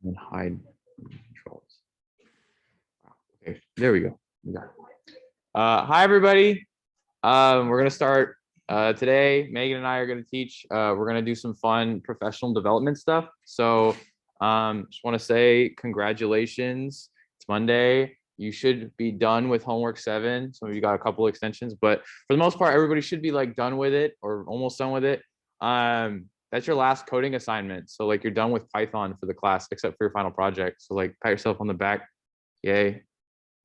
and hide controls. Okay, there we go. We got it. Hi, everybody. We're going to start today. Megan and I are going to teach. We're going to do some fun professional development stuff. So just want to say congratulations. It's Monday. You should be done with homework 7. Some of you got a couple extensions, but for the most part, everybody should be like done with it or almost done with it. That's your last coding assignment. So like you're done with Python for the class, except for your final project. So like pat yourself on the back. Yay.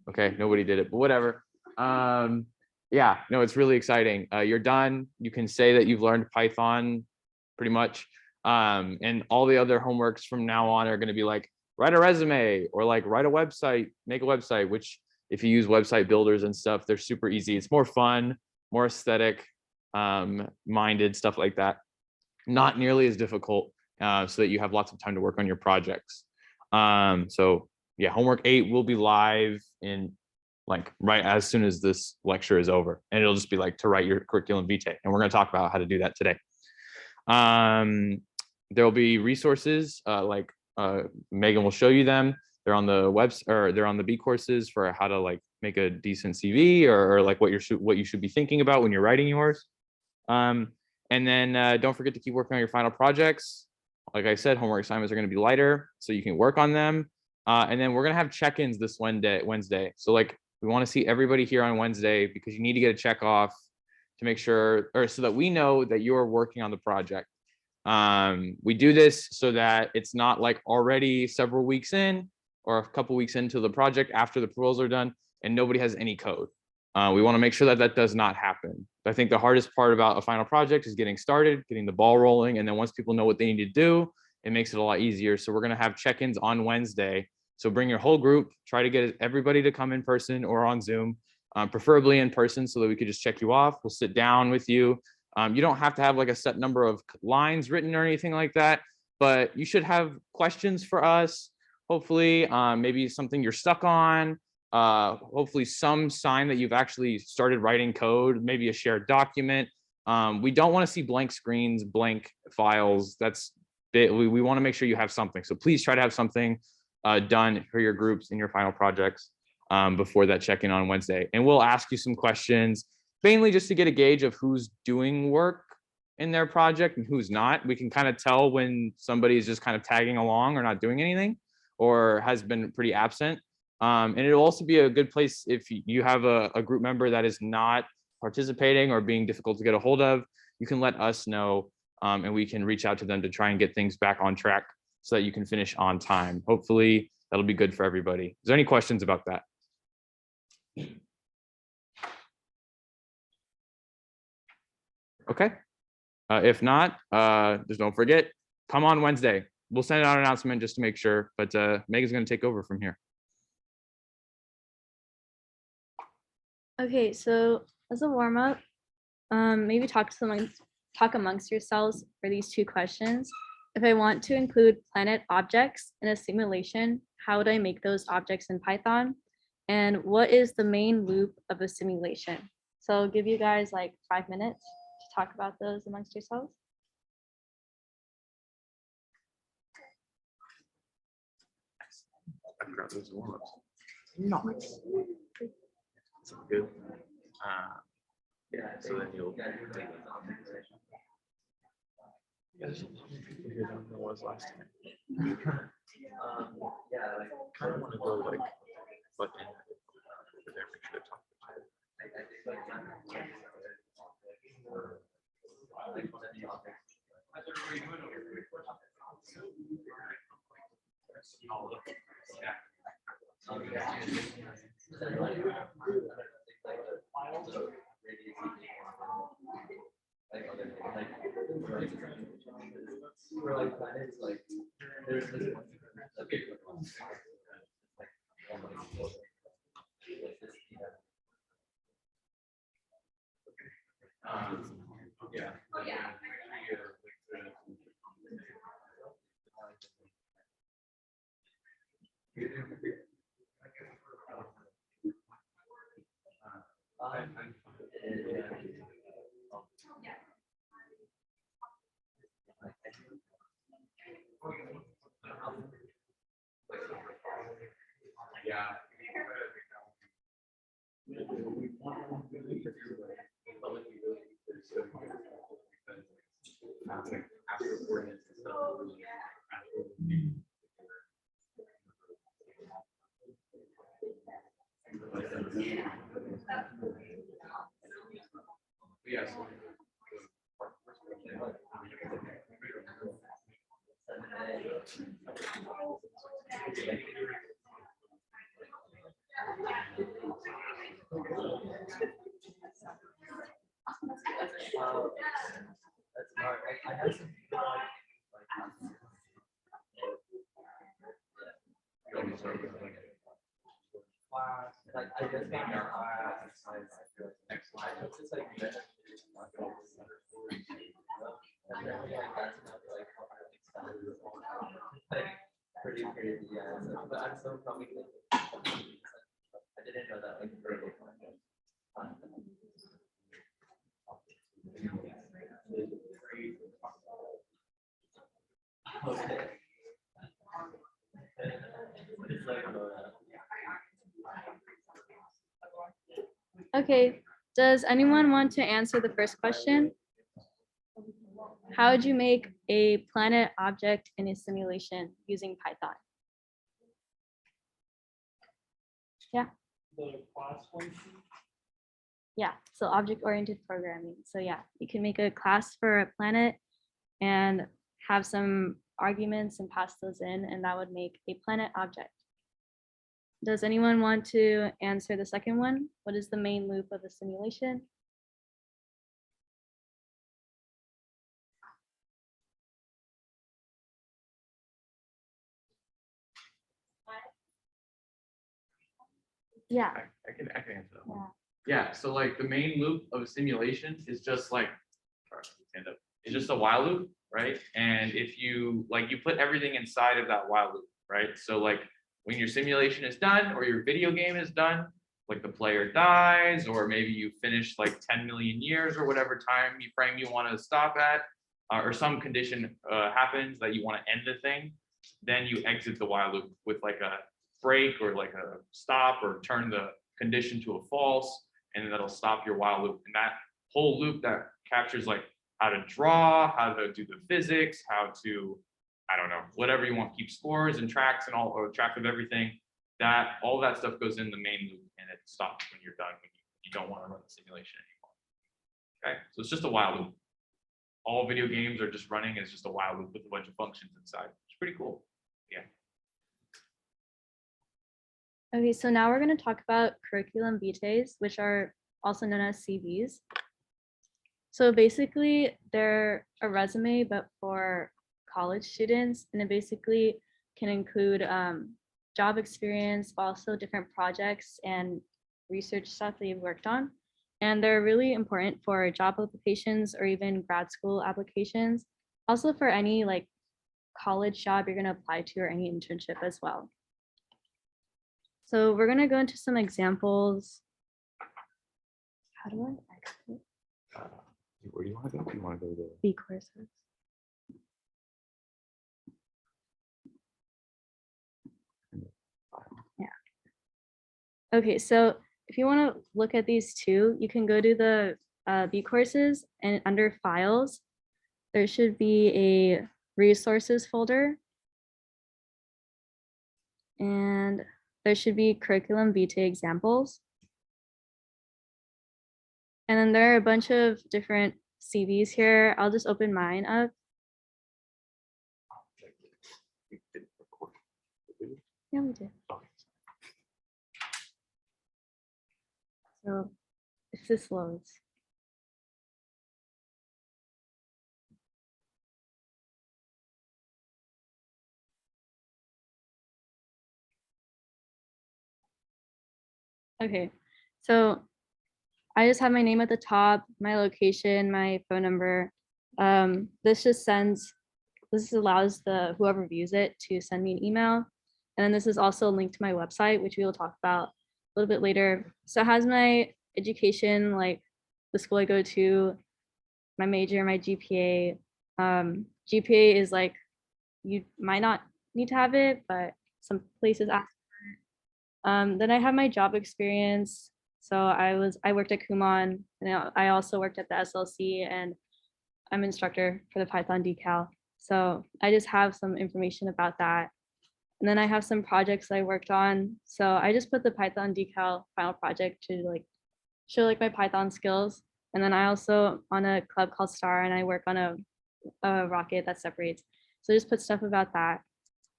Okay, nobody did it, but whatever. Yeah, no, it's really exciting. You're done. You can say that you've learned Python pretty much. And all the other homeworks from now on are going to be like, write a resume or like write a website, make a website, which if you use website builders and stuff, they're super easy. It's more fun, more aesthetic minded, stuff like that. Not nearly as difficult so that you have lots of time to work on your projects. So yeah, homework 8 will be live in like right as soon as this lecture is over, and it'll just be like to write your curriculum vitae, and we're going to talk about how to do that today. There will be resources like Megan will show you them. They're on the website, or they're on the B courses for how to like make a decent CV or like what you should be thinking about when you're writing yours. And then don't forget to keep working on your final projects. Like I said, homework assignments are going to be lighter, so you can work on them. And then we're going to have check-ins this Wednesday. So like we want to see everybody here on Wednesday because you need to get a check off to make sure, or so that we know that you're working on the project. We do this so that it's not like already several weeks in or a couple weeks into the project after the proposals are done and nobody has any code. We want to make sure that that does not happen. I think the hardest part about a final project is getting started, getting the ball rolling. And then once people know what they need to do, it makes it a lot easier. So we're going to have check-ins on Wednesday. So bring your whole group, try to get everybody to come in person or on Zoom, preferably in person so that we could just check you off. We'll sit down with you. You don't have to have like a set number of lines written or anything like that, but you should have questions for us. Hopefully, maybe something you're stuck on. Hopefully some sign that you've actually started writing code, maybe a shared document. We don't want to see blank screens, blank files. We want to make sure you have something. So please try to have something done for your groups and your final projects before that check-in on Wednesday. And we'll ask you some questions, mainly just to get a gauge of who's doing work in their project and who's not. We can kind of tell when somebody is just kind of tagging along or not doing anything or has been pretty absent. And it'll also be a good place if you have a group member that is not participating or being difficult to get a hold of, you can let us know and we can reach out to them to try and get things back on track so that you can finish on time. Hopefully that'll be good for everybody. Is there any questions about that? Okay. If not, just don't forget, come on Wednesday. We'll send out an announcement just to make sure, but Megan's going to take over from here. Okay, so as a warm-up, maybe talk amongst yourselves for these 2 questions. If I want to include planet objects in a simulation, how would I make those objects in Python? And what is the main loop of a simulation? So I'll give you guys like 5 minutes to talk about those amongst yourselves. I forgot those warm-ups. Nice. That's good. Yeah, so then you'll there's a lot of people here than there was last time. Kind of want to go like butt in over there, make sure to talk. Okay, does anyone want to answer the first question? How would you make a planet object in a simulation using Python? Yeah. Yeah, so object-oriented programming. So yeah, you can make a class for a planet and have some arguments and pass those in, and that would make a planet object. Does anyone want to answer the second one? What is the main loop of a simulation? Yeah. I can answer that one. Yeah, so like the main loop of a simulation is just like, stand up. It's just a while loop, right? And if you put everything inside of that while loop, right? So like when your simulation is done or your video game is done, like the player dies, or maybe you finish like 10 million years or whatever time frame you want to stop at, or some condition happens that you want to end the thing, then you exit the while loop with like a break or like a stop, or turn the condition to a false, and then that'll stop your while loop. And that whole loop that captures like how to draw, how to do the physics, how to, I don't know, whatever you want, keep scores and tracks and all, or track of everything, that all that stuff goes in the main loop, and it stops when you're done, when you don't want to run the simulation anymore. Okay, so it's just a while loop. All video games are just running as just a while loop with a bunch of functions inside. It's pretty cool. Yeah. Okay, so now we're going to talk about curriculum vitae, which are also known as CVs. So basically, they're a resume, but for college students, and it basically can include job experience, but also different projects and research stuff that you've worked on. And they're really important for job applications or even grad school applications. Also for any like college job you're going to apply to, or any internship as well. So we're going to go into some examples. How do I exit? Where do you want to go? Do you want to go to B courses? Yeah. Okay, so if you want to look at these two, you can go to the B courses, and under files, there should be a resources folder. And there should be curriculum vitae examples. And then there are a bunch of different CVs here. I'll just open mine up. Yeah, we did. So if this loads. Okay, so I just have my name at the top, my location, my phone number. This allows whoever views it to send me an email. And then this is also a link to my website, which we will talk about a little bit later. So it has my education, like the school I go to, my major, my GPA. GPA is like, you might not need to have it, but some places ask for it. Then I have my job experience. So I worked at Kumon, and I also worked at the SLC, and I'm an instructor for the Python Decal. So I just have some information about that. And then I have some projects I worked on. So I just put the Python Decal final project to like show like my Python skills. And then I also on a club called Star, and I work on a rocket that separates. So just put stuff about that.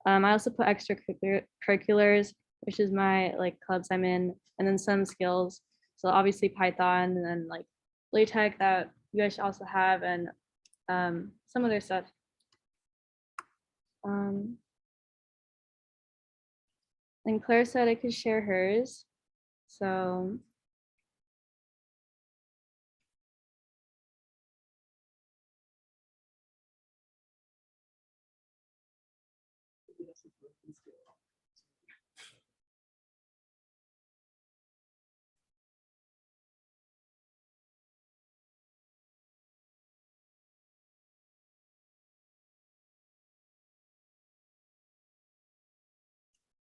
I also put extracurriculars, which is my like clubs I'm in, and then some skills. So obviously Python, and then like LaTeX that you guys should also have, and some other stuff. And Claire said I could share hers. So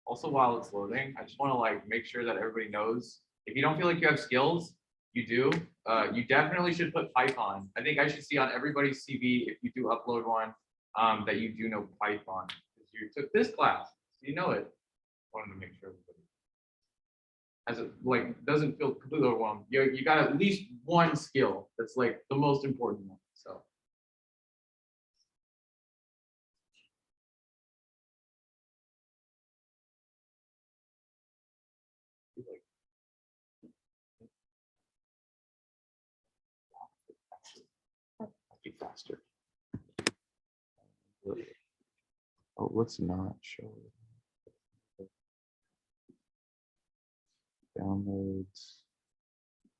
Also, while it's loading, I just want to like make sure that everybody knows if you don't feel like you have skills, you do. You definitely should put Python. I think I should see on everybody's CV if you do upload one that you do know Python because you took this class, so you know it. Wanted to make sure everybody as it like doesn't feel completely overwhelmed. You got at least one skill that's like the most important one. So. Be faster. Oh, let's not show it. Downloads.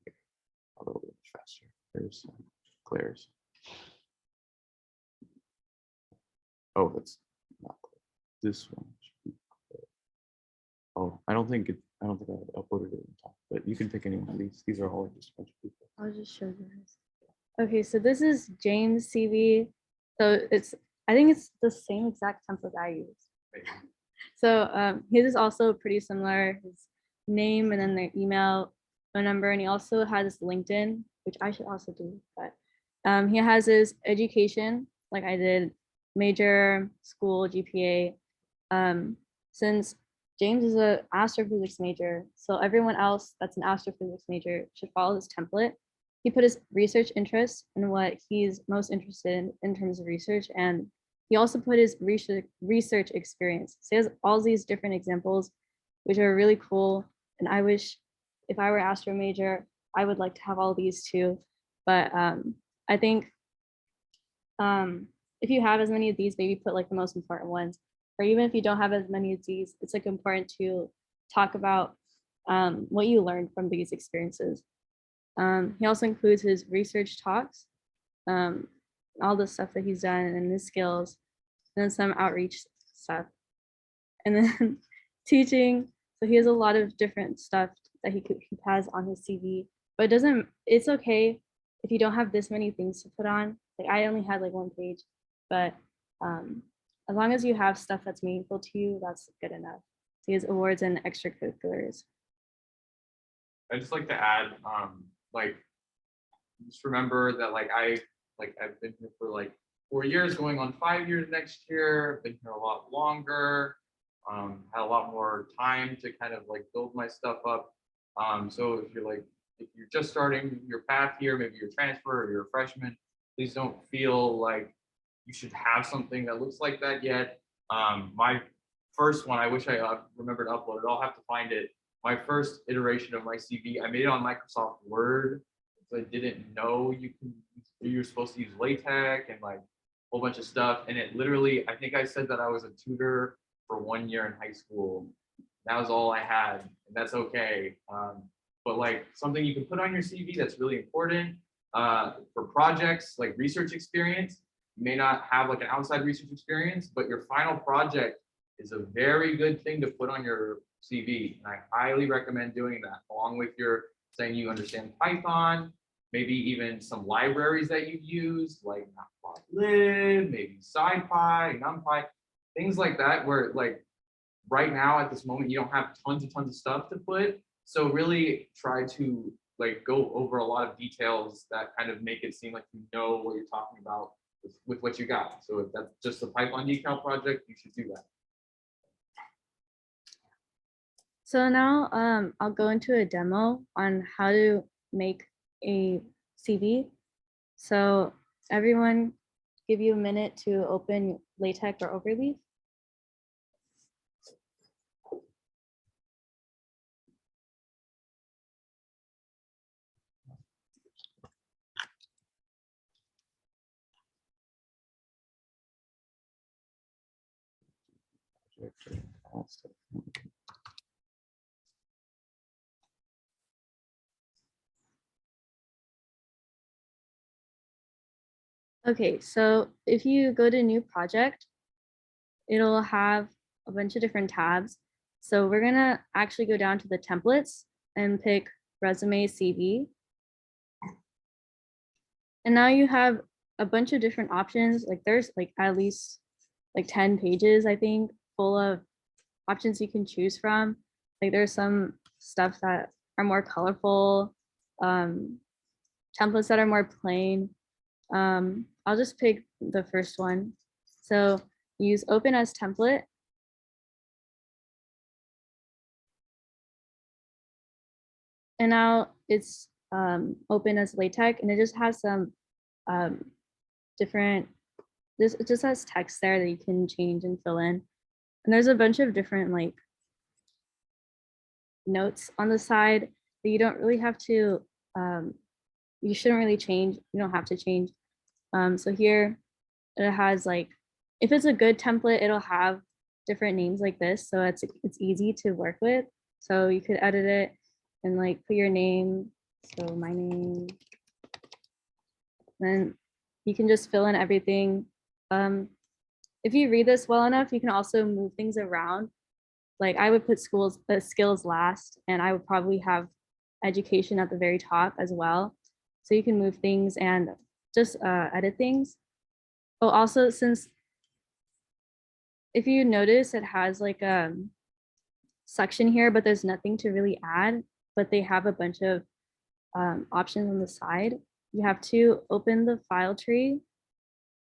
A little bit faster. There's Claire's. Oh, that's not clear. This one should be clear. Oh, I don't think I uploaded it on top, but you can pick any one of these. These are all just a bunch of people. I'll just show you guys. Okay, so this is James' CV. So I think it's the same exact template I use. So his is also pretty similar. His name and then their email, phone number, and he also has LinkedIn, which I should also do. But he has his education, like I did, major, school, GPA. Since James is an astrophysics major, so everyone else that's an astrophysics major should follow this template. He put his research interests and what he's most interested in terms of research, and he also put his research experience. So he has all these different examples, which are really cool. And I wish if I were astro major, I would like to have all these too. But I think if you have as many of these, maybe put like the most important ones. Or even if you don't have as many of these, it's like important to talk about what you learned from these experiences. He also includes his research talks, all the stuff that he's done and his skills, and then some outreach stuff. And then teaching. So he has a lot of different stuff that he has on his CV, but it's okay if you don't have this many things to put on. Like I only had like one page, but as long as you have stuff that's meaningful to you, that's good enough. So he has awards and extracurriculars. I just like to add, like, just remember that I've been here for like 4 years, going on 5 years next year. Been here a lot longer. Had a lot more time to kind of like build my stuff up. So if you're just starting your path here, maybe you're a transfer or you're a freshman, please don't feel like you should have something that looks like that yet. My first one, I wish I remembered to upload it. I'll have to find it. My first iteration of my CV, I made it on Microsoft Word. So I didn't know you're supposed to use LaTeX and like a whole bunch of stuff. And it literally, I think I said that I was a tutor for 1 year in high school. That was all I had, and that's okay. But like something you can put on your CV that's really important for projects like research experience. You may not have like an outside research experience, but your final project is a very good thing to put on your CV. And I highly recommend doing that along with your saying you understand Python, maybe even some libraries that you've used like Matplotlib, maybe SciPy, NumPy, things like that, where like right now at this moment, you don't have tons of stuff to put. So really try to like go over a lot of details that kind of make it seem like you know what you're talking about with what you got. So if that's just a Python decal project, you should do that. So now I'll go into a demo on how to make a CV. So everyone give you a minute to open LaTeX or Overleaf. Okay, so if you go to new project, it'll have a bunch of different tabs. So we're gonna actually go down to the templates and pick resume CV. And now you have a bunch of different options. Like there's like at least like 10 pages, I think, full of options you can choose from. Like there's some stuff that are more colorful, templates that are more plain. I'll just pick the first one. So use open as template. And now it's open as LaTeX, and it just has some different, it just has text there that you can change and fill in. And there's a bunch of different like notes on the side that you don't really have to, you shouldn't really change. You don't have to change. So here it has like, if it's a good template, it'll have different names like this. So it's easy to work with. So you could edit it and like put your name. So my name. Then you can just fill in everything. If you read this well enough, you can also move things around. Like I would put skills last, and I would probably have education at the very top as well. So you can move things and just edit things. Oh, also, since if you notice, it has like a section here, but there's nothing to really add, but they have a bunch of options on the side. You have to open the file tree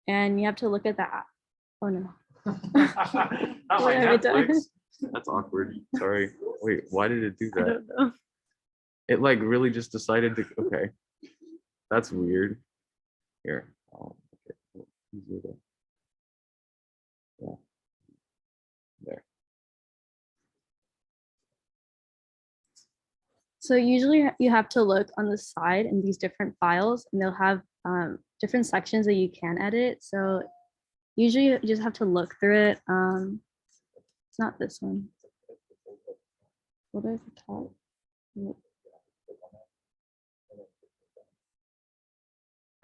and you have to look at that. Oh no. Not my Netflix. That's awkward. Sorry. Wait, why did it do that? I don't know. It like really just decided to, okay. That's weird. Here. Oh, okay. Yeah. There. So usually you have to look on the side in these different files, and they'll have different sections that you can edit. So usually you just have to look through it. It's not this one. What is the top?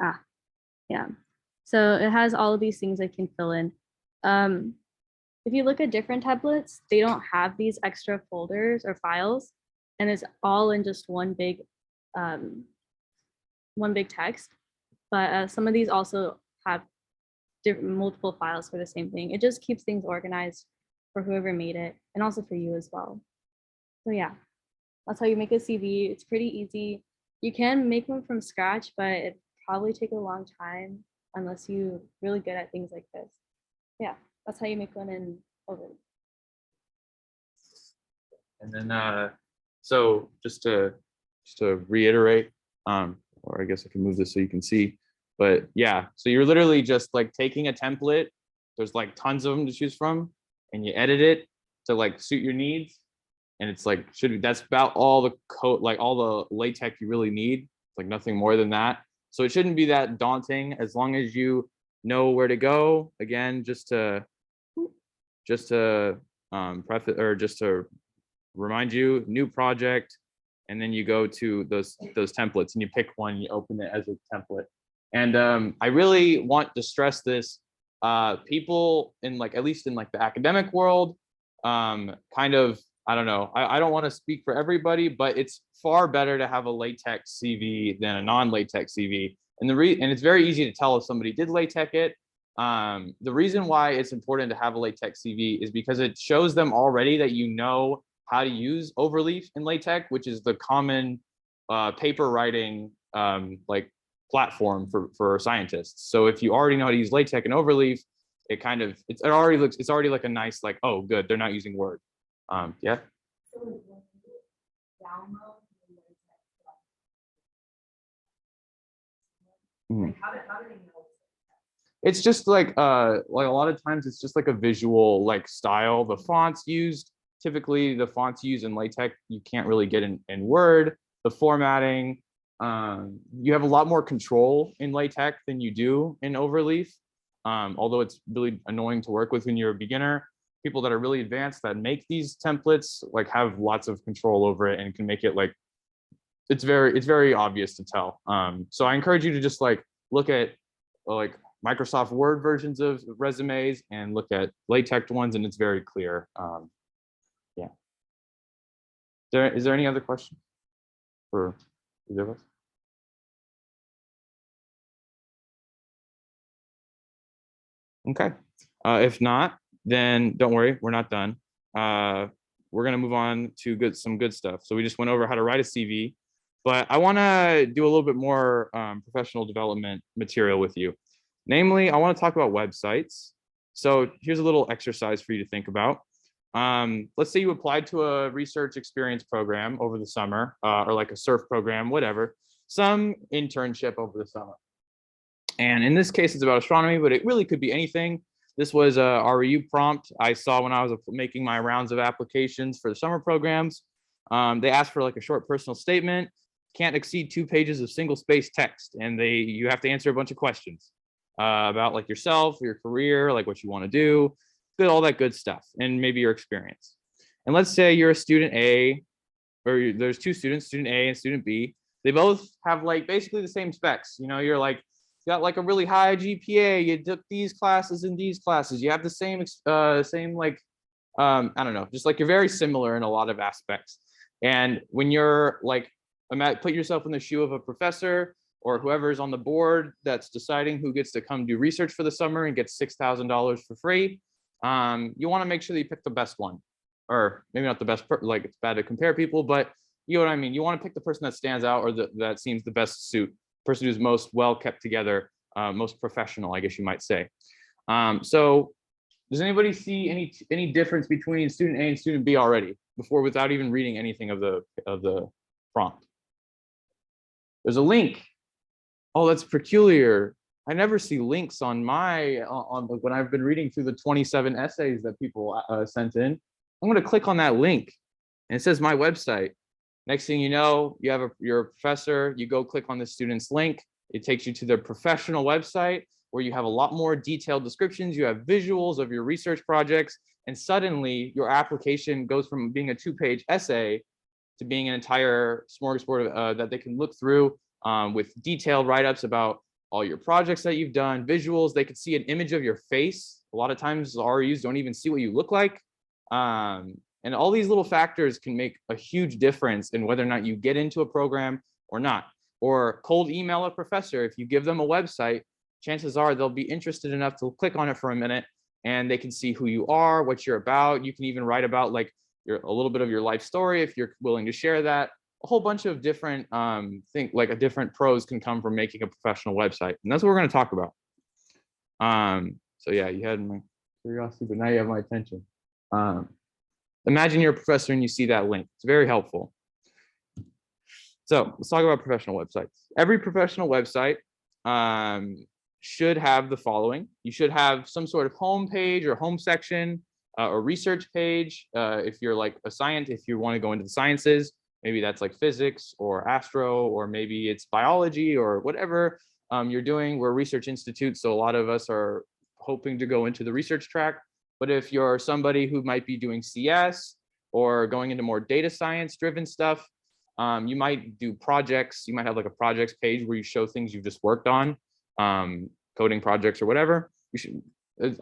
Ah, yeah. So it has all of these things I can fill in. If you look at different templates, they don't have these extra folders or files, and it's all in just one big text. But some of these also have multiple files for the same thing. It just keeps things organized for whoever made it, and also for you as well. So yeah, that's how you make a CV. It's pretty easy. You can make one from scratch, but it probably take a long time unless you're really good at things like this. Yeah, that's how you make one in Over. And then so just to reiterate, or I guess I can move this so you can see, but yeah, so you're literally just like taking a template. There's like tons of them to choose from, and you edit it to like suit your needs. And it's like, that's about all the code, like all the LaTeX you really need, like nothing more than that. So it shouldn't be that daunting as long as you know where to go. Again, just to preface, or just to remind you, new project, and then you go to those templates and you pick one, you open it as a template. And I really want to stress this, people in like, at least in like the academic world, kind of, I don't know, I don't want to speak for everybody, but it's far better to have a LaTeX CV than a non-LaTeX CV. And and it's very easy to tell if somebody did LaTeX it. The reason why it's important to have a LaTeX CV is because it shows them already that you know how to use overleaf in LaTeX, which is the common paper writing like platform for scientists. So if you already know how to use LaTeX and overleaf, it kind of, it's already like a nice, like, oh good, they're not using Word. Yeah. Mm. It's just like a lot of times it's just like a visual like style. The fonts used, typically the fonts used in LaTeX, you can't really get in Word. The formatting, you have a lot more control in LaTeX than you do in overleaf. Although it's really annoying to work with when you're a beginner, people that are really advanced that make these templates like have lots of control over it and can make it like it's very obvious to tell. So I encourage you to just like look at like Microsoft Word versions of resumes and look at LaTeX ones, and it's very clear. Yeah. Is there any other question for either of us? Okay. If not, then don't worry, we're not done. We're gonna move on to some good stuff. So we just went over how to write a CV, but I want to do a little bit more professional development material with you. Namely, I want to talk about websites. So here's a little exercise for you to think about. Let's say you applied to a research experience program over the summer, or like a surf program, whatever, some internship over the summer. And in this case, it's about astronomy, but it really could be anything. This was a REU prompt I saw when I was making my rounds of applications for the summer programs. They asked for like a short personal statement, can't exceed 2 pages of single space text. And you have to answer a bunch of questions about like yourself, your career, like what you want to do, all that good stuff, and maybe your experience. And let's say you're a student A, or there's 2 students, student A and student B. They both have like basically the same specs. You know, you're like, you got like a really high GPA, you took these classes and these classes, you have the same like, I don't know, just like you're very similar in a lot of aspects. And when you're like, put yourself in the shoe of a professor or whoever's on the board that's deciding who gets to come do research for the summer and gets $6,000 for free. You want to make sure that you pick the best one, or maybe not the best, like it's bad to compare people, but you know what I mean? You want to pick the person that stands out, or that seems the best suit, person who's most well kept together, most professional, I guess you might say. So does anybody see any difference between student A and student B already without even reading anything of the prompt? There's a link. Oh, that's peculiar. I never see links on when I've been reading through the 27 essays that people sent in. I'm going to click on that link, and it says my website. Next thing you know, you're a professor, you go click on the student's link, it takes you to their professional website where you have a lot more detailed descriptions, you have visuals of your research projects, and suddenly your application goes from being a 2-page essay to being an entire smorgasbord that they can look through with detailed write-ups about all your projects that you've done, visuals. They could see an image of your face. A lot of times the REUs don't even see what you look like. And all these little factors can make a huge difference in whether or not you get into a program or not. Or cold email a professor. If you give them a website, chances are they'll be interested enough to click on it for a minute, and they can see who you are, what you're about. You can even write about like a little bit of your life story if you're willing to share that. A whole bunch of different different pros can come from making a professional website, and that's what we're going to talk about. So yeah, you had my curiosity, but now you have my attention. Imagine you're a professor and you see that link. It's very helpful. So let's talk about professional websites. Every professional website should have the following. You should have some sort of home page or home section, or research page. If you're like a scientist, if you want to go into the sciences, maybe that's like physics or astro, or maybe it's biology or whatever you're doing. We're a research institute, so a lot of us are hoping to go into the research track. But if you're somebody who might be doing CS or going into more data science driven stuff, you might do projects. You might have like a projects page where you show things you've just worked on, coding projects or whatever.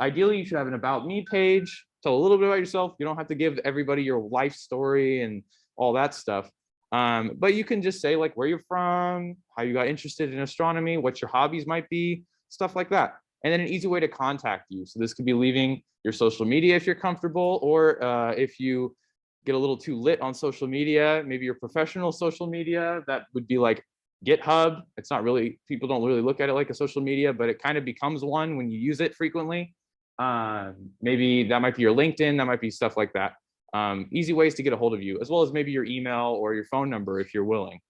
Ideally, you should have an about me page. Tell a little bit about yourself. You don't have to give everybody your life story and all that stuff. But you can just say like where you're from, how you got interested in astronomy, what your hobbies might be, stuff like that. And then an easy way to contact you. So this could be leaving your social media if you're comfortable, or if you get a little too lit on social media, maybe your professional social media, that would be like GitHub. It's not really, people don't really look at it like a social media, but it kind of becomes one when you use it frequently. Maybe that might be your LinkedIn, that might be stuff like that. Easy ways to get a hold of you, as well as maybe your email or your phone number if you're willing,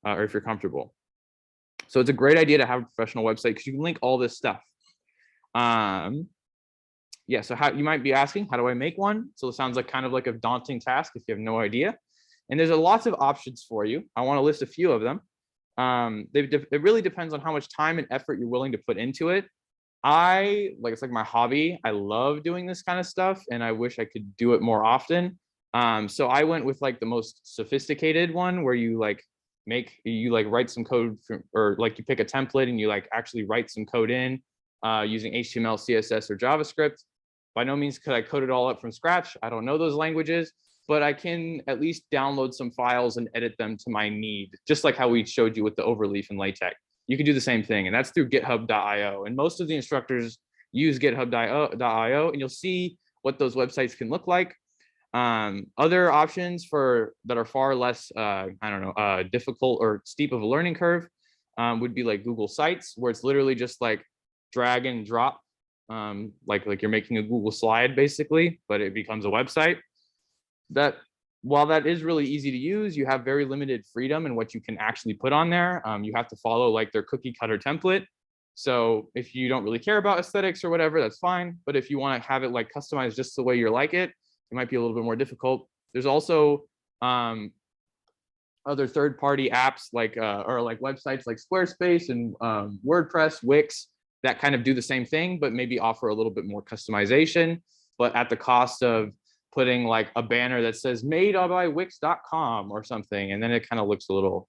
or if you're comfortable. So it's a great idea to have a professional website because you can link all this stuff. Yeah, so how you might be asking, how do I make one? So it sounds like kind of like a daunting task if you have no idea. And there's lots of options for you. I want to list a few of them. It really depends on how much time and effort you're willing to put into it. it's like my hobby. I love doing this kind of stuff and I wish I could do it more often. So I went with like the most sophisticated one where you like write some code or like you pick a template and you like actually write some code in using HTML, CSS, or JavaScript. By no means could I code it all up from scratch. I don't know those languages, but I can at least download some files and edit them to my need, just like how we showed you with the overleaf and LaTeX. You can do the same thing, and that's through github.io. And most of the instructors use github.io, and you'll see what those websites can look like. Other options that are far less, difficult or steep of a learning curve would be like Google Sites, where it's literally just like drag and drop, like you're making a Google slide basically, but it becomes a website. That while that is really easy to use, you have very limited freedom in what you can actually put on there. You have to follow like their cookie cutter template. So if you don't really care about aesthetics or whatever, that's fine. But if you want to have it like customized just the way you like it, it might be a little bit more difficult. There's also other third-party apps like or like websites like Squarespace and WordPress, Wix that kind of do the same thing, but maybe offer a little bit more customization, but at the cost of putting like a banner that says made by Wix.com or something, and then it kind of looks a little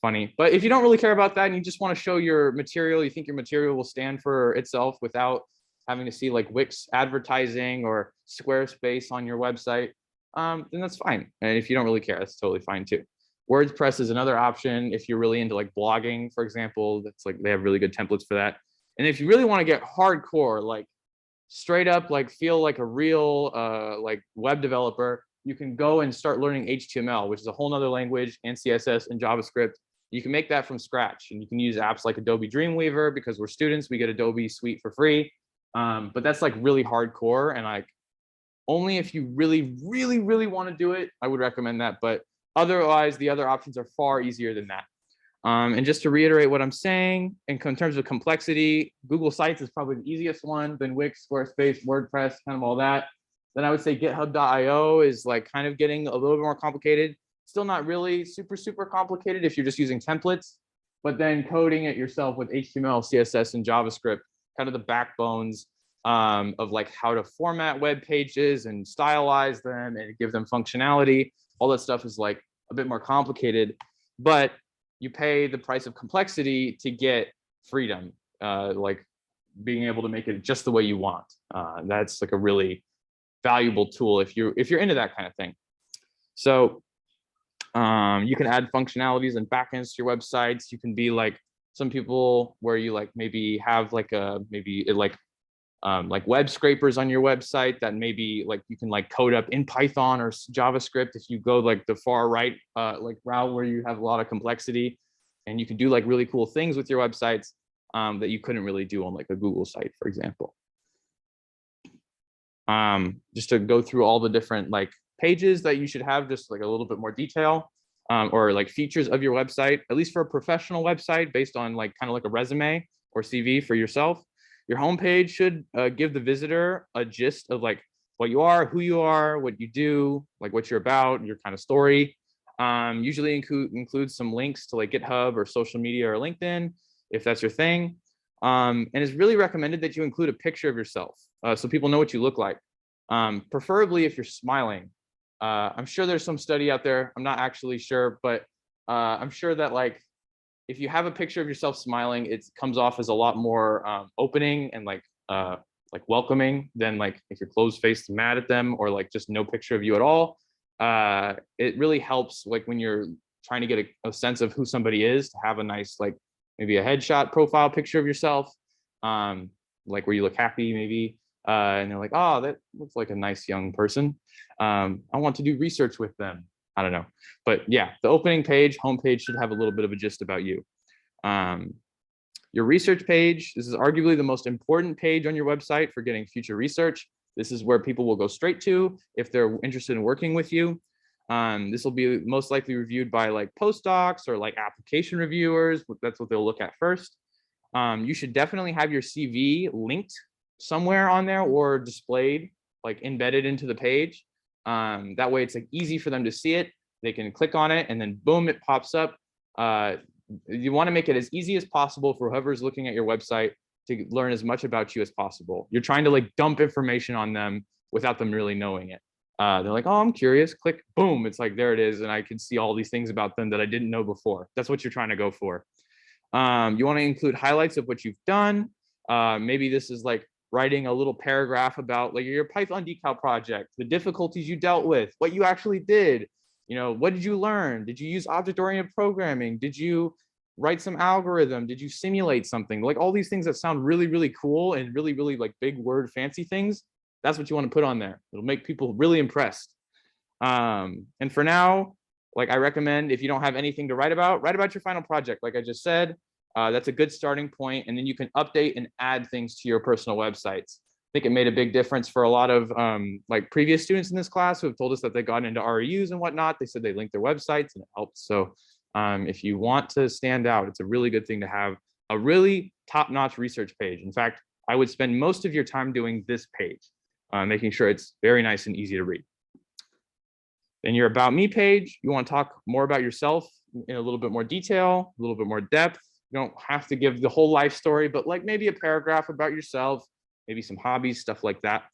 funny. But if you don't really care about that and you just want to show your material, you think your material will stand for itself without having to see like Wix advertising or Squarespace on your website, then that's fine. And if you don't really care, that's totally fine too. WordPress is another option if you're really into like blogging, for example. That's like they have really good templates for that. And if you really want to get hardcore, like straight up, like feel like a real like web developer, you can go and start learning HTML, which is a whole nother language, and CSS and JavaScript. You can make that from scratch, and you can use apps like Adobe Dreamweaver. Because we're students, we get Adobe Suite for free. But that's like really hardcore, and like only if you really, really, really want to do it, I would recommend that. But otherwise, the other options are far easier than that. And just to reiterate what I'm saying, in terms of complexity, Google Sites is probably the easiest one, then Wix, Squarespace, WordPress, kind of all that. Then I would say github.io is like kind of getting a little bit more complicated. Still not really super, super complicated if you're just using templates, but then coding it yourself with HTML, CSS, and JavaScript, kind of the backbones of like how to format web pages and stylize them and give them functionality. All that stuff is like a bit more complicated, but you pay the price of complexity to get freedom, like being able to make it just the way you want. That's like a really valuable tool if you're into that kind of thing. So you can add functionalities and backends to your websites. You can be like some people where you like maybe have like like web scrapers on your website that maybe like you can like code up in Python or JavaScript if you go like the far right like route where you have a lot of complexity, and you can do like really cool things with your websites that you couldn't really do on like a Google site, for example. Just to go through all the different like pages that you should have, just like a little bit more detail or like features of your website, at least for a professional website based on like kind of like a resume or CV for yourself. Your homepage should give the visitor a gist of like what you are, who you are, what you do, like what you're about, your kind of story. Usually include some links to like GitHub or social media or LinkedIn, if that's your thing. And it's really recommended that you include a picture of yourself so people know what you look like, preferably if you're smiling. I'm sure there's some study out there. I'm not actually sure, but I'm sure that like if you have a picture of yourself smiling, it comes off as a lot more opening and like welcoming than like if you're closed faced and mad at them, or like just no picture of you at all. It really helps like when you're trying to get a sense of who somebody is, to have a nice like maybe a headshot profile picture of yourself, like where you look happy maybe, and they're like, oh, that looks like a nice young person. I want to do research with them. I don't know. But yeah, the opening page, homepage should have a little bit of a gist about you. Your research page, this is arguably the most important page on your website for getting future research. This is where people will go straight to if they're interested in working with you. This will be most likely reviewed by like postdocs or like application reviewers. That's what they'll look at first. You should definitely have your CV linked somewhere on there or displayed, like embedded into the page. That way it's like easy for them to see it. They can click on it and then boom, it pops up. You want to make it as easy as possible for whoever's looking at your website to learn as much about you as possible. You're trying to like dump information on them without them really knowing it. They're like, oh, I'm curious, click, boom. It's like, there it is. And I can see all these things about them that I didn't know before. That's what you're trying to go for. You want to include highlights of what you've done. Maybe this is like writing a little paragraph about like your Python decal project, the difficulties you dealt with, what you actually did. What did you learn? Did you use object-oriented programming? Did you write some algorithm? Did you simulate something? Like all these things that sound really, really cool and really, really like big word fancy things. That's what you want to put on there. It'll make people really impressed. And for now, like I recommend, if you don't have anything to write about your final project. Like I just said, that's a good starting point. And then you can update and add things to your personal websites. I think it made a big difference for a lot of like previous students in this class who have told us that they got into REUs and whatnot. They said they linked their websites and it helped. So if you want to stand out, it's a really good thing to have a really top-notch research page. In fact, I would spend most of your time doing this page, making sure it's very nice and easy to read. In your About Me page, you want to talk more about yourself in a little bit more detail, a little bit more depth. You don't have to give the whole life story, but like maybe a paragraph about yourself, maybe some hobbies, stuff like that.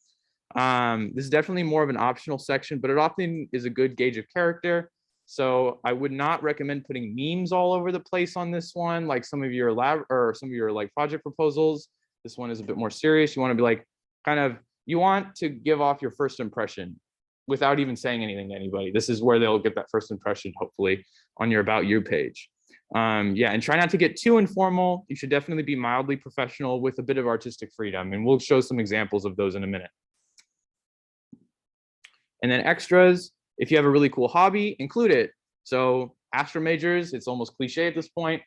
This is definitely more of an optional section, but it often is a good gauge of character. So I would not recommend putting memes all over the place on this one, like some of your lab or some of your like project proposals. This one is a bit more serious. You want to be like you want to give off your first impression without even saying anything to anybody. This is where they'll get that first impression, hopefully, on your About You page. Yeah, and try not to get too informal. You should definitely be mildly professional with a bit of artistic freedom, and we'll show some examples of those in a minute. And then extras, if you have a really cool hobby, include it. So astro majors, it's almost cliche at this point.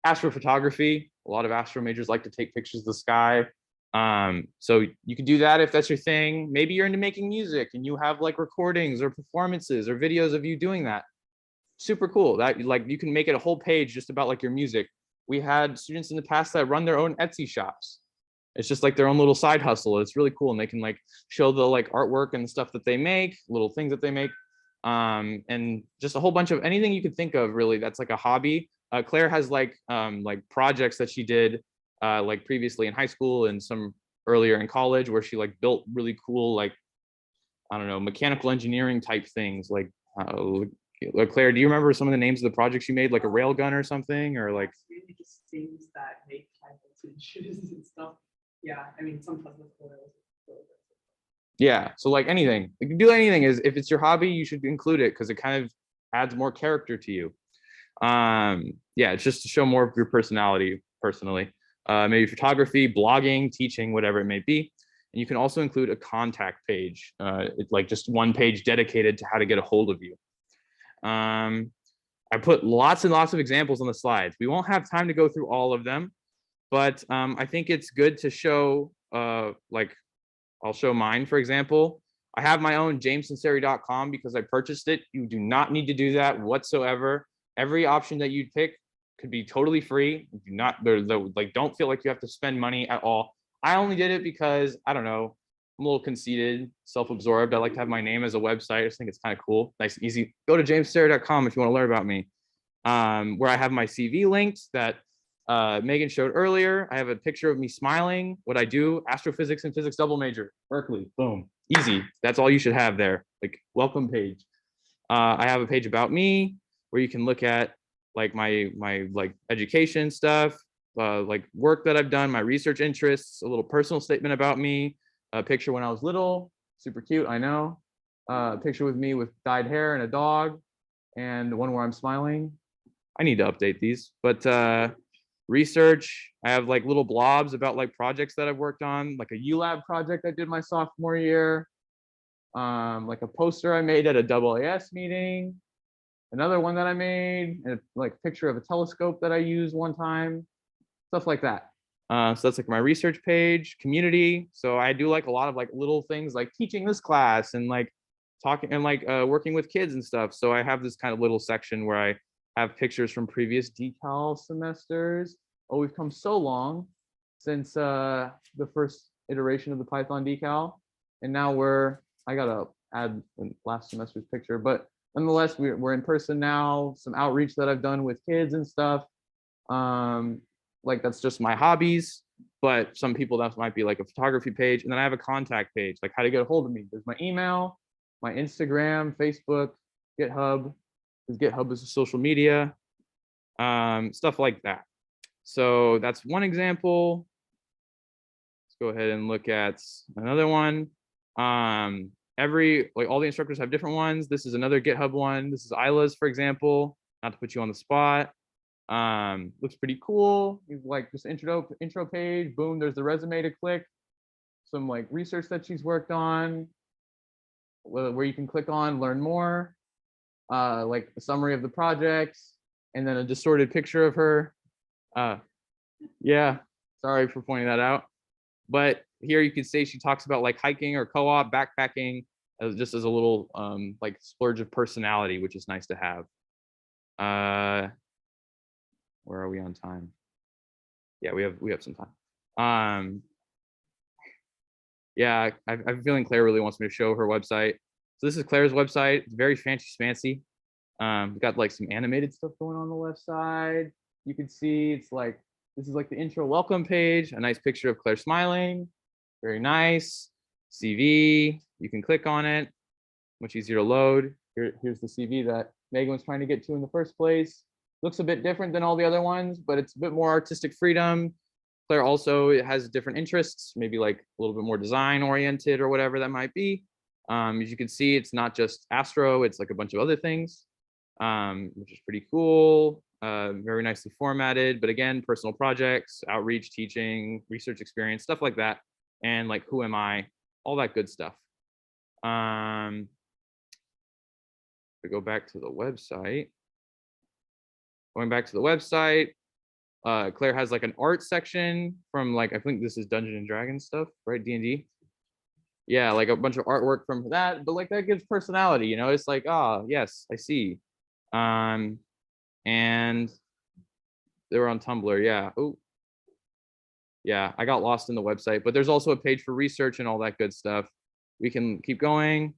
Astrophotography, a lot of astro majors like to take pictures of the sky. So you can do that if that's your thing. Maybe you're into making music and you have like recordings or performances or videos of you doing that. Super cool. That like you can make it a whole page just about like your music. We had students in the past that run their own Etsy shops. It's just like their own little side hustle. It's really cool, and they can like show the like artwork and stuff that they make, little things that they make, and just a whole bunch of anything you could think of. Really, that's like a hobby. Claire has like projects that she did like previously in high school and some earlier in college, where she like built really cool like I don't know mechanical engineering type things. Like Claire, do you remember some of the names of the projects you made, like a rail gun or something, or like really just things that make high voltage shoes and stuff. Yeah, I mean, sometimes with coils. Yeah, so like anything, you can do anything. Is if it's your hobby, you should include it because it kind of adds more character to you. Yeah, it's just to show more of your personality personally. Maybe photography, blogging, teaching, whatever it may be. And you can also include a contact page, it's like just one page dedicated to how to get a hold of you. I put lots and lots of examples on the slides. We won't have time to go through all of them, but I think it's good to show, like, I'll show mine, for example. I have my own jamesinseri.com because I purchased it. You do not need to do that whatsoever. Every option that you'd pick could be totally free. Do not, like, don't feel like you have to spend money at all. I only did it because, I don't know, I'm a little conceited, self-absorbed. I like to have my name as a website. I just think it's kind of cool, nice, easy. Go to jamesinseri.com if you want to learn about me, where I have my CV linked that Megan showed earlier. I have a picture of me smiling. What I do, astrophysics and physics double major, Berkeley, boom, easy. That's all you should have there, like welcome page. I have a page about me where you can look at like my like education stuff, like work that I've done, my research interests, a little personal statement about me, a picture when I was little, super cute, I know. A picture with me with dyed hair and a dog, and one where I'm smiling. I need to update these, but research, I have like little blobs about like projects that I've worked on, like a ULab project I did my sophomore year, like a poster I made at a AAS meeting, another one that I made, and like a picture of a telescope that I used one time, stuff like that. So that's like my research page. Community, so I do like a lot of like little things like teaching this class and like talking and like working with kids and stuff. So I have this kind of little section where I have pictures from previous decal semesters. Oh, we've come so long since the first iteration of the Python decal, and now I gotta add last semester's picture, but nonetheless, we're in person now. Some outreach that I've done with kids and stuff. Like that's just my hobbies. but some people that might be like a photography page. And then I have a contact page, like how to get a hold of me. There's my email, my Instagram, Facebook, GitHub, because GitHub is a social media, stuff like that. So that's one example. Let's go ahead and look at another one. All the instructors have different ones. This is another GitHub one. This is Isla's, for example, not to put you on the spot. Looks pretty cool. Like this intro page, boom, there's the resume to click. Some like research that she's worked on, where you can click on learn more, like a summary of the projects, and then a distorted picture of her. Yeah, sorry for pointing that out. But here you can say she talks about like hiking or co-op, backpacking, just as a little like splurge of personality, which is nice to have. Where are we on time? Yeah, we have some time. Yeah, I'm feeling Claire really wants me to show her website. So this is Claire's website. It's very fancy. We've got like some animated stuff going on the left side. You can see it's like, this is like the intro welcome page, a nice picture of Claire smiling. Very nice. CV, you can click on it. Much easier to load. Here's the CV that Megan was trying to get to in the first place. Looks a bit different than all the other ones, but it's a bit more artistic freedom. Claire also has different interests, maybe like a little bit more design oriented or whatever that might be. As you can see, it's not just Astro, it's like a bunch of other things, which is pretty cool. Very nicely formatted, but again, personal projects, outreach, teaching, research experience, stuff like that. And like, who am I? All that good stuff. To go back to the website. Going back to the website, Claire has like an art section from like, I think this is Dungeons and Dragons stuff, right? D&D. Yeah, like a bunch of artwork from that, but like that gives personality, you know, it's like, ah, yes, I see. And they were on Tumblr, yeah. Oh, yeah, I got lost in the website, but there's also a page for research and all that good stuff. We can keep going.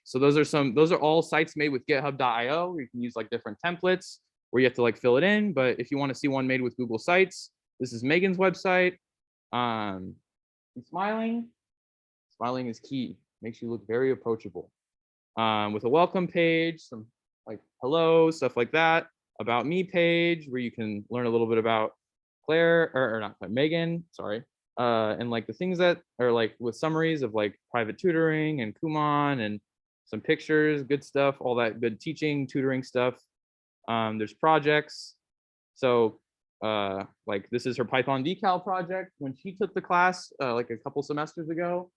So those are all sites made with github.io, where you can use like different templates where you have to like fill it in. But if you want to see one made with Google Sites, this is Megan's website. Smiling is key, makes you look very approachable. With a welcome page, some like hello, stuff like that. About me page, where you can learn a little bit about Claire, or not Claire, Megan, sorry. And like the things that are like with summaries of like private tutoring and Kumon and some pictures, good stuff, all that good teaching, tutoring stuff. There's projects. So like this is her Python Decal project when she took the class like a couple semesters ago,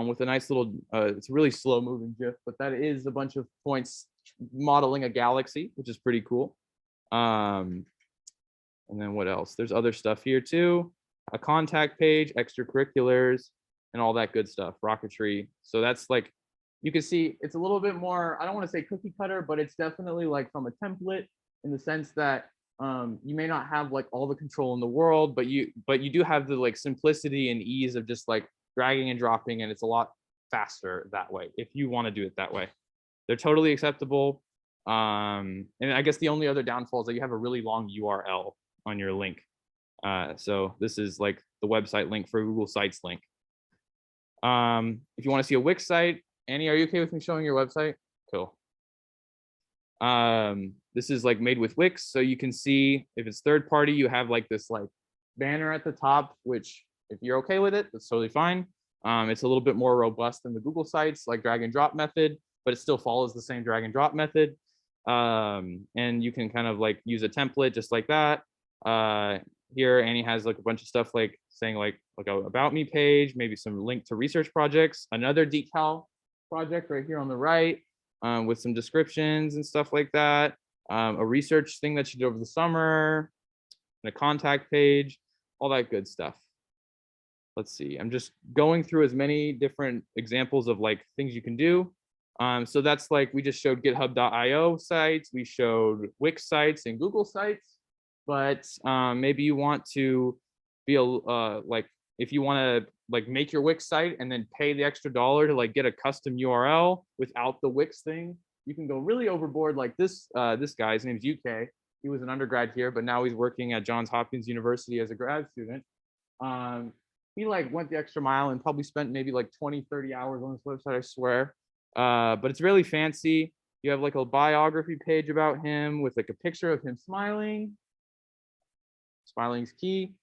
with a nice little, it's a really slow moving GIF, but that is a bunch of points modeling a galaxy, which is pretty cool. And then what else? There's other stuff here too. A contact page, extracurriculars, and all that good stuff, rocketry. So that's like, you can see it's a little bit more, I don't want to say cookie cutter, but it's definitely like from a template, in the sense that you may not have like all the control in the world, but you do have the like simplicity and ease of just like dragging and dropping, and it's a lot faster that way if you want to do it that way. They're totally acceptable. And I guess the only other downfall is that you have a really long URL on your link. So this is like the website link for Google Sites link. If you want to see a Wix site, Annie, are you okay with me showing your website? Cool. This is like made with Wix, so you can see if it's third party, you have like this like banner at the top, which if you're okay with it, that's totally fine. It's a little bit more robust than the Google Sites like drag and drop method, but it still follows the same drag and drop method. And you can kind of like use a template just like that. Here Annie has like a bunch of stuff like saying like a about me page, maybe some link to research projects, another Decal project right here on the right, with some descriptions and stuff like that, a research thing that she did over the summer, and a contact page, all that good stuff. Let's see, I'm just going through as many different examples of like things you can do. So that's like, we just showed github.io sites, we showed Wix sites and Google Sites, but maybe you want to be like, if you want to like make your Wix site and then pay the extra $1 to like get a custom URL without the Wix thing, you can go really overboard like this. This guy's name's UK. he was an undergrad here, but now he's working at Johns Hopkins University as a grad student. He like went the extra mile and probably spent maybe like 20-30 hours on this website, I swear. But it's really fancy. You have like a biography page about him with like a picture of him smiling. Smiling's key.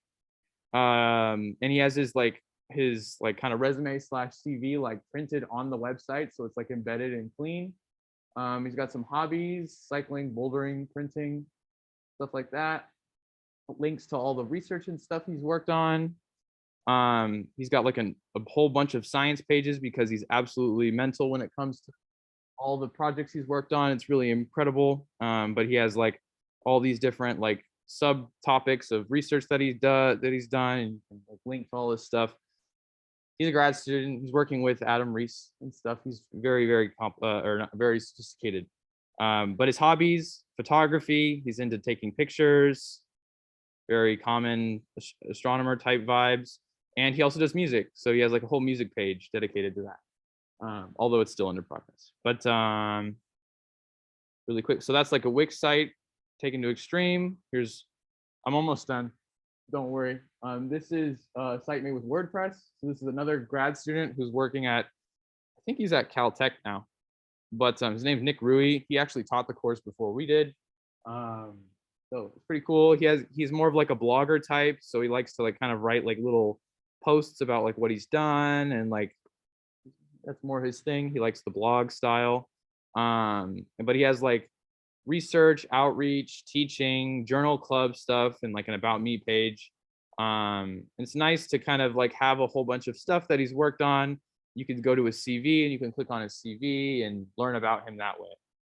And he has his kind of resume / CV like printed on the website, so it's like embedded and clean. He's got some hobbies: cycling, bouldering, printing, stuff like that. Links to all the research and stuff he's worked on. He's got like a whole bunch of science pages because he's absolutely mental when it comes to all the projects he's worked on. It's really incredible. But he has like all these different like subtopics of research that he's done, and you can like link to all this stuff. He's a grad student. He's working with Adam Reese and stuff. He's very, very very sophisticated. But his hobbies: photography. He's into taking pictures. Very common astronomer type vibes. And he also does music. So he has like a whole music page dedicated to that. Although it's still under progress. But really quick. So that's like a Wix site taken to extreme. I'm almost done. Don't worry. This is a site made with WordPress. So this is another grad student who's working at, I think he's at Caltech now. But his name's Nick Rui. He actually taught the course before we did. So it's pretty cool. He's more of like a blogger type. So he likes to like kind of write like little posts about like what he's done, and like that's more his thing. He likes the blog style. But he has like research, outreach, teaching, journal club stuff, and like an about me page. It's nice to kind of like have a whole bunch of stuff that he's worked on. You can go to his CV and you can click on his CV and learn about him that way.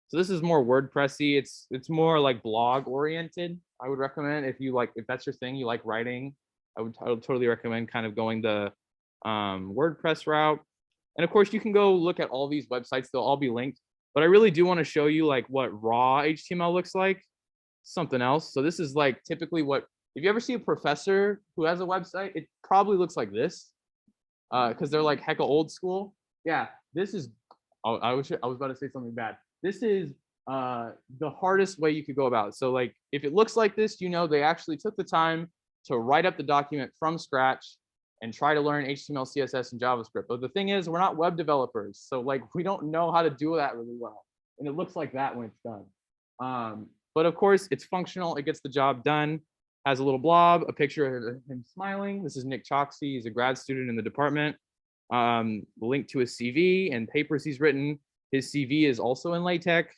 So this is more WordPressy. It's more like blog oriented. I would recommend if that's your thing, you like writing, I would totally recommend kind of going the WordPress route. And of course, you can go look at all these websites. They'll all be linked. But I really do want to show you like what raw HTML looks like. Something else. So this is like typically if you ever see a professor who has a website, it probably looks like this. Because they're like hecka old school. Yeah, this is, I was about to say something bad. This is the hardest way you could go about it. So like, if it looks like this, they actually took the time to write up the document from scratch and try to learn HTML, CSS, and JavaScript. But the thing is, we're not web developers. So like, we don't know how to do that really well. And it looks like that when it's done. But of course, it's functional. It gets the job done. Has a little blob, a picture of him smiling. This is Nick Choksey. He's a grad student in the department. Link to his CV and papers he's written. His CV is also in LaTeX.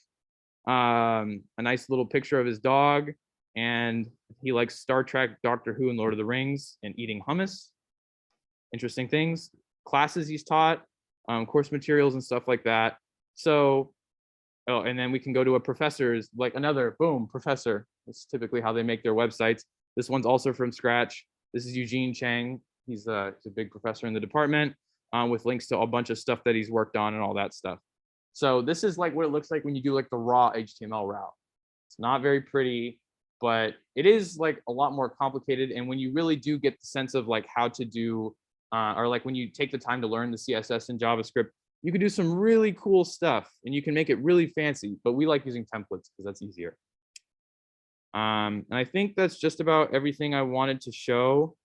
A nice little picture of his dog. And he likes Star Trek, Doctor Who, and Lord of the Rings, and eating hummus. Interesting things. Classes he's taught, course materials and stuff like that. So, and then we can go to a professor's, like another, boom, professor. That's typically how they make their websites. This one's also from scratch. This is Eugene Chang. He's a big professor in the department, with links to a bunch of stuff that he's worked on and all that stuff. So this is like what it looks like when you do like the raw HTML route. It's not very pretty, but it is like a lot more complicated. And when you really do get the sense of like how to do, or like when you take the time to learn the CSS and JavaScript, you can do some really cool stuff and you can make it really fancy, but we like using templates because that's easier. And I think that's just about everything I wanted to show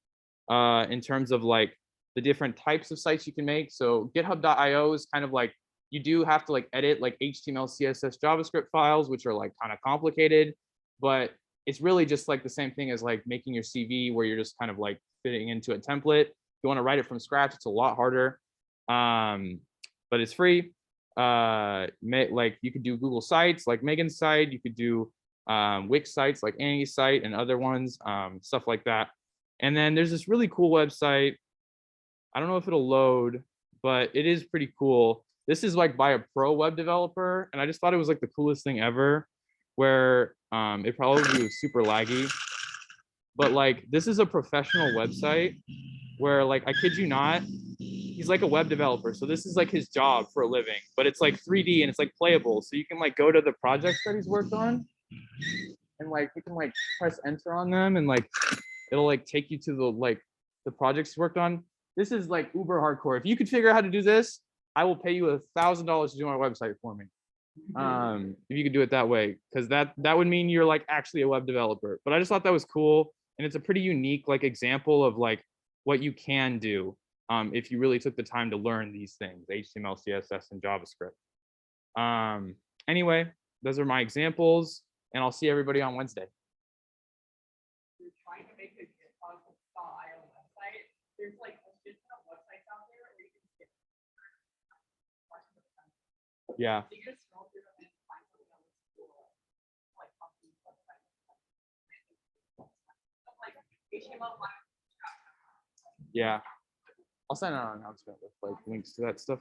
in terms of like the different types of sites you can make. So github.io is kind of like, you do have to like edit like HTML, CSS, JavaScript files, which are like kind of complicated, but it's really just like the same thing as like making your CV where you're just kind of like fitting into a template. If you want to write it from scratch, it's a lot harder, but it's free. Like you could do Google sites like Megan's site. You could do Wix sites like Annie's site and other ones, stuff like that. And then there's this really cool website. I don't know if it'll load, but it is pretty cool. This is like by a pro web developer, and I just thought it was like the coolest thing ever, where it probably was super laggy. But like, this is a professional website where, like, I kid you not, he's like a web developer. So this is like his job for a living, but it's like 3D and it's like playable. So you can like go to the projects that he's worked on and like, you can like press enter on them and like, it'll like take you to the projects he's worked on. This is like uber hardcore. If you could figure out how to do this, I will pay you $1,000 to do my website for me. If you could do it that way, because that would mean you're like actually a web developer. But I just thought that was cool, and it's a pretty unique like example of like what you can do if you really took the time to learn these things: HTML, CSS, and JavaScript. Anyway, those are my examples, and I'll see everybody on Wednesday. You're trying to make a GitHub.io website. There's like a shit ton of websites out there where you can skip. Yeah. So you just scroll through them and find something that looks cool, like company's website. Like HTML. Yeah. I'll send out an announcement with like links to that stuff.